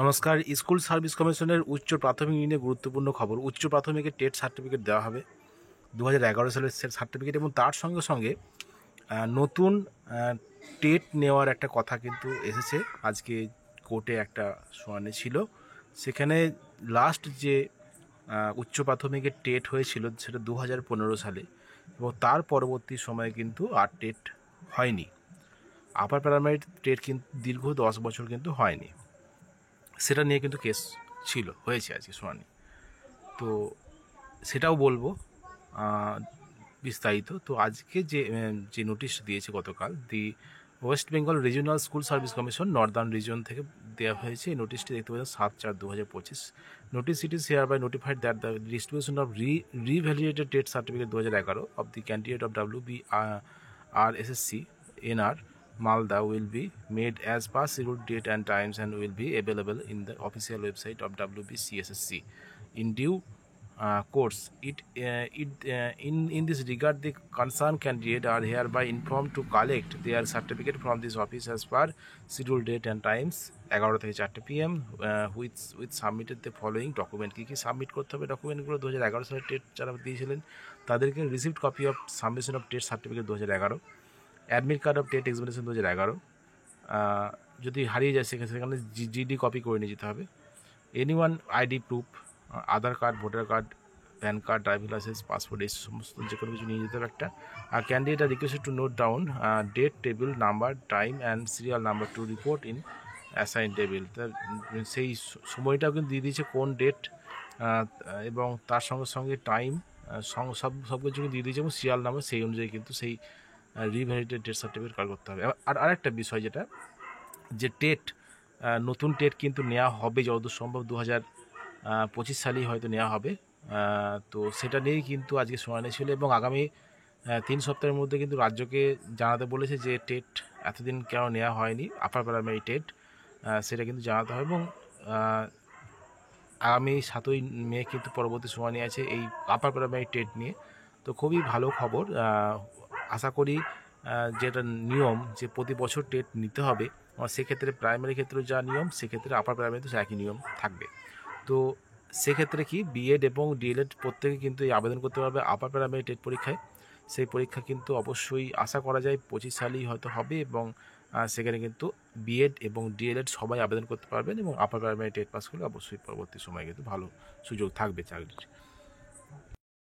নমস্কার। School service কমিশনের উচ্চ প্রাথমিক নিয়ে গুরুত্বপূর্ণ খবর। উচ্চ প্রাথমিকের টেট সার্টিফিকেট দেওয়া হবে 2011 সালের সার্টিফিকেট, এবং তার সঙ্গে সঙ্গে নতুন টেট নেওয়ার একটা কথা কিন্তু এসেছে। আজকে কোর্টে একটা শুনানি ছিল, সেখানে লাস্ট যে উচ্চ প্রাথমিকের টেট হয়েছিল সেটা 2015 সালে, এবং তার পরবর্তী সময়ে কিন্তু আর টেট হয়নি। আপার প্রাইমারি টেট কিন্তু দীর্ঘ 10 বছর কিন্তু হয়নি। সেটা নিয়ে কিন্তু কেস হয়েছে আজকে শুনানি। তো সেটাও বলবো বিস্তারিত। তো আজকে যে নোটিশ দিয়েছে গতকাল, the West Bengal Regional School Service Commission Northern Region থেকে দেওয়া হয়েছে। এই নোটিশটি দেখতে পাচ্ছেন 7/4/2025। Notice it is here by notified that the distribution of revalidated TET certificate 2011 of the candidate of WBRSSC NR Malda will be made as per scheduled date and times and will be available in the official website of WBCSSC in due course. In this regard, the concerned candidate are hereby informed to collect their certificate from this office as per scheduled date and times 11 থেকে 4 PM with submitted the following document. কী submit করতে হবে ডকুমেন্টগুলো? 2011 সালে TET যারা দিয়েছিলেন তাদেরকে received copy of submission of TET certificate 2011, admit card of TET examination 2011, যদি হারিয়ে যায় সেখানে জিডি কপি করে নিয়ে যেতে হবে। Anyone ID proof, Aadhaar card, voter card, PAN card, driving licence, passport, এই সমস্ত যে কোনো কিছু নিয়ে যেতে হবে একটা। আর candidate are requested to note down date, table number, time and serial number to report in assign table. সেই সময়টাও কিন্তু দিয়ে দিয়েছে, কোন ডেট, এবং তার সঙ্গে সঙ্গে টাইম, সব কিছু কিন্তু দিয়ে দিয়েছে, এবং সিরিয়াল নাম্বার সেই অনুযায়ী কিন্তু সেই রিভ্যালিডেটেড টেট সার্টিফিকেট কার্ড করতে হবে। আর আরেকটা বিষয় যেটা, যে টেট, নতুন টেট কিন্তু নেওয়া হবে যতদূর সম্ভব 2025 সালেই হয়তো নেওয়া হবে। তো সেটা নিয়েই কিন্তু আজকে শুনানি ছিল, এবং আগামী 3 সপ্তাহের মধ্যে কিন্তু রাজ্যকে জানাতে বলেছে যে টেট এতদিন কেন নেওয়া হয়নি, আপার প্রাইমারি টেট, সেটা কিন্তু জানাতে হবে। এবং আগামী 7ই মে কিন্তু পরবর্তী শুনানি আছে এই আপার প্রাইমারি টেট নিয়ে। তো খুবই ভালো খবর। আশা করি যেটা নিয়ম যে প্রতি বছর টেট নিতে হবে, সেক্ষেত্রে প্রাইমারি ক্ষেত্রে যা নিয়ম সেক্ষেত্রে আপার প্রাইমারিতে একই নিয়ম থাকবে। তো সেক্ষেত্রে কি বিএড এবং ডিএলএড প্রত্যেকে কিন্তু এই আবেদন করতে পারবে আপার প্রাইমারি টেট পরীক্ষায়। সেই পরীক্ষা কিন্তু অবশ্যই আশা করা যায় 25 সালেই হয়তো হবে, এবং সেখানে কিন্তু বিএড এবং ডিএলএড সবাই আবেদন করতে পারবেন, এবং আপার প্রাইমারি টেট পাস করলে অবশ্যই পরবর্তী সময়ে কিন্তু ভালো সুযোগ থাকবে চাকরির।